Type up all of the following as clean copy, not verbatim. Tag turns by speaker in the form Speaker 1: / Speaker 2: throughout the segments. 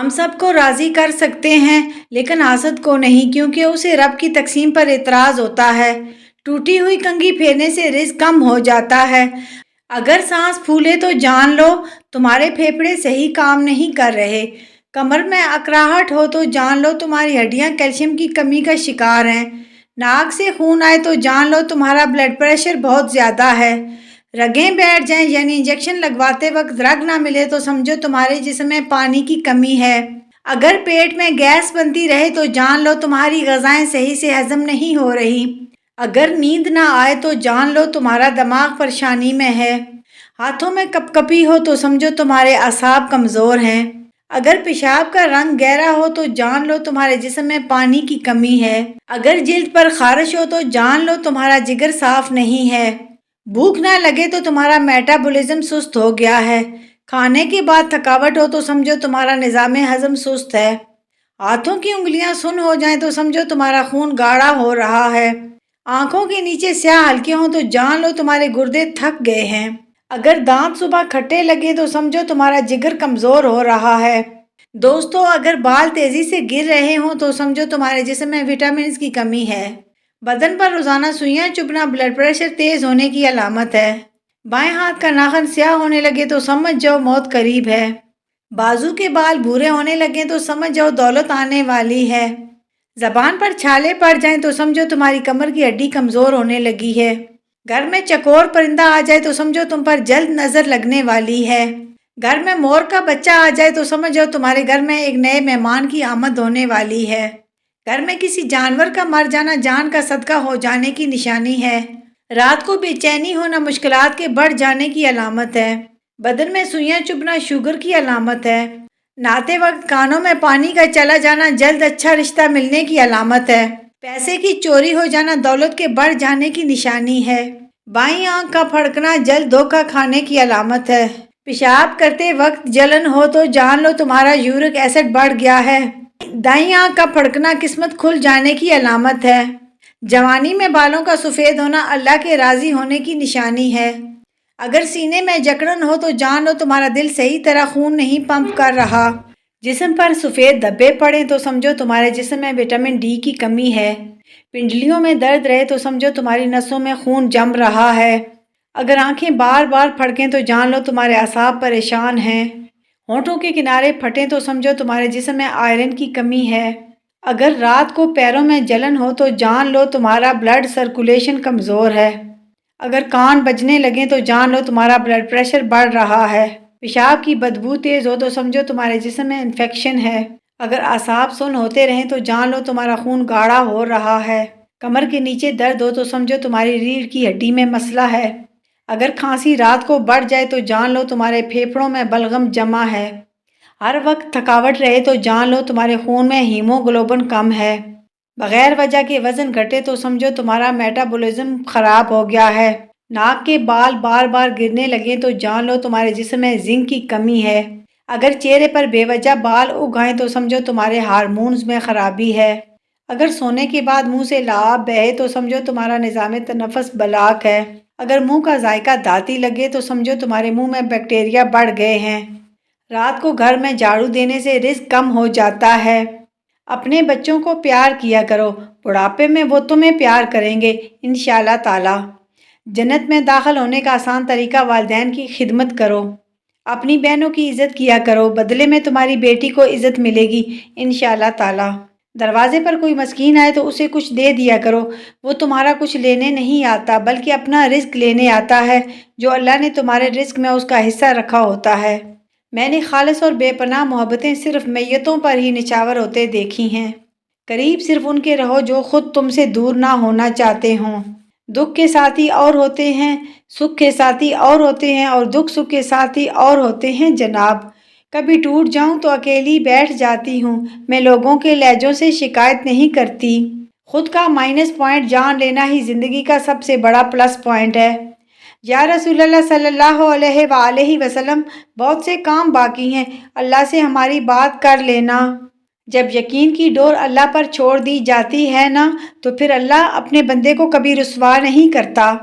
Speaker 1: ہم سب کو راضی کر سکتے ہیں لیکن حاسد کو نہیں، کیونکہ اسے رب کی تقسیم پر اعتراض ہوتا ہے۔ ٹوٹی ہوئی کنگھی پھیرنے سے رزق کم ہو جاتا ہے۔ اگر سانس پھولے تو جان لو تمہارے پھیپھڑے صحیح کام نہیں کر رہے۔ کمر میں اکراہٹ ہو تو جان لو تمہاری ہڈیاں کیلشیم کی کمی کا شکار ہیں۔ ناک سے خون آئے تو جان لو تمہارا بلڈ پریشر بہت زیادہ ہے۔ رگیں بیٹھ جائیں یعنی انجیکشن لگواتے وقت رگ نہ ملے تو سمجھو تمہارے جسم میں پانی کی کمی ہے۔ اگر پیٹ میں گیس بنتی رہے تو جان لو تمہاری غذائیں صحیح سے ہضم نہیں ہو رہی۔ اگر نیند نہ آئے تو جان لو تمہارا دماغ پریشانی میں ہے۔ ہاتھوں میں کپ کپی ہو تو سمجھو تمہارے اعصاب کمزور ہیں۔ اگر پیشاب کا رنگ گہرا ہو تو جان لو تمہارے جسم میں پانی کی کمی ہے۔ اگر جلد پر خارش ہو تو جان لو تمہارا جگر صاف نہیں ہے۔ بھوک نہ لگے تو تمہارا میٹابولزم سست ہو گیا ہے۔ کھانے کے بعد تھکاوٹ ہو تو سمجھو تمہارا نظام ہضم سست ہے۔ ہاتھوں کی انگلیاں سن ہو جائیں تو سمجھو تمہارا خون گاڑھا ہو رہا ہے۔ آنکھوں کے نیچے سیاہ حلقے ہوں تو جان لو تمہارے گردے تھک گئے ہیں۔ اگر دانت صبح کھٹے لگے تو سمجھو تمہارا جگر کمزور ہو رہا ہے۔ دوستو، اگر بال تیزی سے گر رہے ہوں تو سمجھو تمہارے جسم میں وٹامنز کی کمی ہے۔ بدن پر روزانہ سوئیاں چبھنا بلڈ پریشر تیز ہونے کی علامت ہے۔ بائیں ہاتھ کا ناخن سیاہ ہونے لگے تو سمجھ جاؤ موت قریب ہے۔ بازو کے بال بھورے ہونے لگیں تو سمجھ جاؤ دولت آنے والی ہے۔ زبان پر چھالے پڑ جائیں تو سمجھو تمہاری کمر کی ہڈی کمزور ہونے لگی ہے۔ گھر میں چکور پرندہ آ جائے تو سمجھو تم پر جلد نظر لگنے والی ہے۔ گھر میں مور کا بچہ آ جائے تو سمجھ جاؤ تمہارے گھر میں ایک نئے مہمان کی آمد ہونے والی ہے۔ گھر میں کسی جانور کا مر جانا جان کا صدقہ ہو جانے کی نشانی ہے۔ رات کو بے چینی ہونا مشکلات کے بڑھ جانے کی علامت ہے۔ بدن میں سوئیاں چبھنا شوگر کی علامت ہے۔ نہاتے وقت کانوں میں پانی کا چلا جانا جلد اچھا رشتہ ملنے کی علامت ہے۔ پیسے کی چوری ہو جانا دولت کے بڑھ جانے کی نشانی ہے۔ بائیں آنکھ کا پھڑکنا جلد دھوکہ کھانے کی علامت ہے۔ پیشاب کرتے وقت جلن ہو تو جان لو تمہارا یورک ایسڈ بڑھ گیا ہے۔ دائیں آنکھ کا پھڑکنا قسمت کھل جانے کی علامت ہے۔ جوانی میں بالوں کا سفید ہونا اللہ کے راضی ہونے کی نشانی ہے۔ اگر سینے میں جکڑن ہو تو جان لو تمہارا دل صحیح طرح خون نہیں پمپ کر رہا۔ جسم پر سفید دھبے پڑیں تو سمجھو تمہارے جسم میں وٹامن ڈی کی کمی ہے۔ پنڈلیوں میں درد رہے تو سمجھو تمہاری نسوں میں خون جم رہا ہے۔ اگر آنکھیں بار بار پھڑکیں تو جان لو تمہارے اعصاب پریشان ہیں۔ ہونٹوں کے کنارے پھٹیں تو سمجھو تمہارے جسم میں آئرن کی کمی ہے۔ اگر رات کو پیروں میں جلن ہو تو جان لو تمہارا بلڈ سرکولیشن کمزور ہے۔ اگر کان بجنے لگیں تو جان لو تمہارا بلڈ پریشر بڑھ رہا ہے۔ پیشاب کی بدبو تیز ہو تو سمجھو تمہارے جسم میں انفیکشن ہے۔ اگر اعصاب سن ہوتے رہیں تو جان لو تمہارا خون گاڑھا ہو رہا ہے۔ کمر کے نیچے درد ہو تو سمجھو تمہاری ریڑھ کی ہڈی میں مسئلہ ہے۔ اگر کھانسی رات کو بڑھ جائے تو جان لو تمہارے پھیپھڑوں میں بلغم جمع ہے۔ ہر وقت تھکاوٹ رہے تو جان لو تمہارے خون میں ہیموگلوبن کم ہے۔ بغیر وجہ کے وزن گھٹے تو سمجھو تمہارا میٹابولزم خراب ہو گیا ہے۔ ناک کے بال بار بار گرنے لگیں تو جان لو تمہارے جسم میں زنک کی کمی ہے۔ اگر چہرے پر بے وجہ بال اگ آئیں تو سمجھو تمہارے ہارمونز میں خرابی ہے۔ اگر سونے کے بعد منہ سے لعاب بہے تو سمجھو تمہارا نظام تنفس بلاک ہے۔ اگر منہ کا ذائقہ دھاتی لگے تو سمجھو تمہارے منہ میں بیکٹیریا بڑھ گئے ہیں۔ رات کو گھر میں جھاڑو دینے سے رزق کم ہو جاتا ہے۔ اپنے بچوں کو پیار کیا کرو، بڑھاپے میں وہ تمہیں پیار کریں گے انشاءاللہ تعالی۔ جنت میں داخل ہونے کا آسان طریقہ والدین کی خدمت کرو۔ اپنی بہنوں کی عزت کیا کرو، بدلے میں تمہاری بیٹی کو عزت ملے گی انشاءاللہ تعالی۔ دروازے پر کوئی مسکین آئے تو اسے کچھ دے دیا کرو، وہ تمہارا کچھ لینے نہیں آتا بلکہ اپنا رزق لینے آتا ہے جو اللہ نے تمہارے رزق میں اس کا حصہ رکھا ہوتا ہے۔ میں نے خالص اور بے پناہ محبتیں صرف میتوں پر ہی نچھاور ہوتے دیکھی ہیں۔ قریب صرف ان کے رہو جو خود تم سے دور نہ ہونا چاہتے ہوں۔ دکھ کے ساتھی اور ہوتے ہیں، سکھ کے ساتھی اور ہوتے ہیں، اور دکھ سکھ کے ساتھی اور ہوتے ہیں جناب۔ کبھی ٹوٹ جاؤں تو اکیلی بیٹھ جاتی ہوں، میں لوگوں کے لہجوں سے شکایت نہیں کرتی۔ خود کا مائنس پوائنٹ جان لینا ہی زندگی کا سب سے بڑا پلس پوائنٹ ہے۔ یا رسول اللہ صلی اللہ علیہ وآلہ وسلم، بہت سے کام باقی ہیں، اللہ سے ہماری بات کر لینا۔ جب یقین کی ڈور اللہ پر چھوڑ دی جاتی ہے نا تو پھر اللہ اپنے بندے کو کبھی رسوا نہیں کرتا۔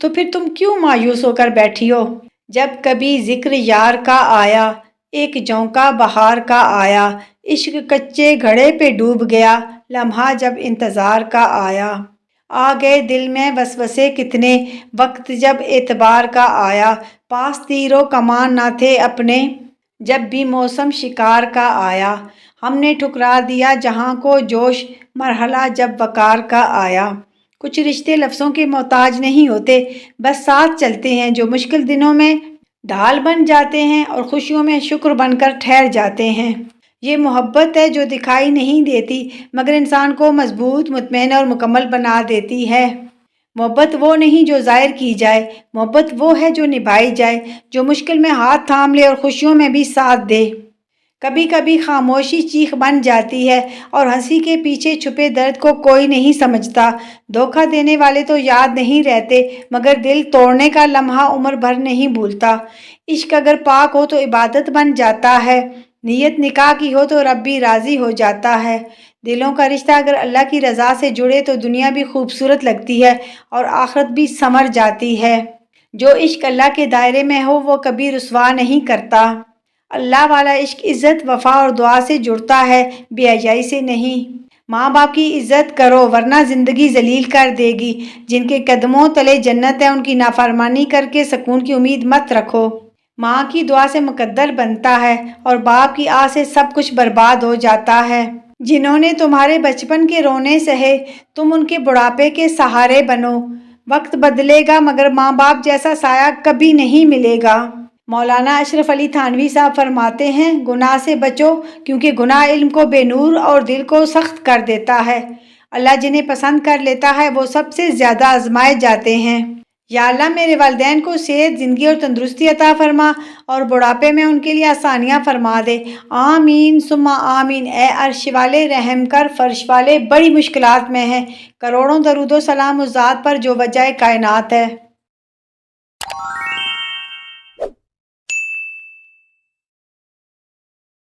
Speaker 1: تو پھر تم کیوں مایوس ہو کر بیٹھی ہو؟ جب کبھی ذکر یار کا آیا، ایک جھونکا بہار کا آیا، عشق کچے گھڑے پہ ڈوب گیا، لمحہ جب انتظار کا آیا۔ آ گئے دل میں وسوسے کتنے، وقت جب اعتبار کا آیا، پاس تیر و کمان نہ تھے اپنے، جب بھی موسم شکار کا آیا۔ ہم نے ٹھکرا دیا جہاں کو جوش، مرحلہ جب وقار کا آیا۔ کچھ رشتے لفظوں کے محتاج نہیں ہوتے، بس ساتھ چلتے ہیں جو مشکل دنوں میں ڈھال بن جاتے ہیں اور خوشیوں میں شکر بن کر ٹھہر جاتے ہیں۔ یہ محبت ہے جو دکھائی نہیں دیتی مگر انسان کو مضبوط، مطمئن اور مکمل بنا دیتی ہے۔ محبت وہ نہیں جو ظاہر کی جائے، محبت وہ ہے جو نبھائی جائے، جو مشکل میں ہاتھ تھام لے اور خوشیوں میں بھی ساتھ دے۔ کبھی کبھی خاموشی چیخ بن جاتی ہے اور ہنسی کے پیچھے چھپے درد کو کوئی نہیں سمجھتا۔ دھوکہ دینے والے تو یاد نہیں رہتے مگر دل توڑنے کا لمحہ عمر بھر نہیں بھولتا۔ عشق اگر پاک ہو تو عبادت بن جاتا ہے، نیت نکاح کی ہو تو رب بھی راضی ہو جاتا ہے۔ دلوں کا رشتہ اگر اللہ کی رضا سے جڑے تو دنیا بھی خوبصورت لگتی ہے اور آخرت بھی سنور جاتی ہے۔ جو عشق اللہ کے دائرے میں ہو وہ کبھی رسوا نہیں کرتا۔ اللہ والا عشق عزت، وفا اور دعا سے جڑتا ہے، بے حیائی سے نہیں۔ ماں باپ کی عزت کرو ورنہ زندگی ذلیل کر دے گی۔ جن کے قدموں تلے جنت ہے ان کی نافرمانی کر کے سکون کی امید مت رکھو۔ ماں کی دعا سے مقدر بنتا ہے اور باپ کی آہ سے سب کچھ برباد ہو جاتا ہے۔ جنہوں نے تمہارے بچپن کے رونے سہے تم ان کے بڑھاپے کے سہارے بنو۔ وقت بدلے گا مگر ماں باپ جیسا سایہ کبھی نہیں ملے گا۔ مولانا اشرف علی تھانوی صاحب فرماتے ہیں، گناہ سے بچو کیونکہ گناہ علم کو بے نور اور دل کو سخت کر دیتا ہے۔ اللہ جنہیں پسند کر لیتا ہے وہ سب سے زیادہ آزمائے جاتے ہیں۔ یا اللہ میرے والدین کو صحت، زندگی اور تندرستی عطا فرما اور بڑھاپے میں ان کے لیے آسانیاں فرما دے۔ آمین ثم آمین۔ اے عرش والے رحم کر، فرش والے بڑی مشکلات میں ہیں، کروڑوں درود و سلام اس ذات پر جو وجہ کائنات ہے۔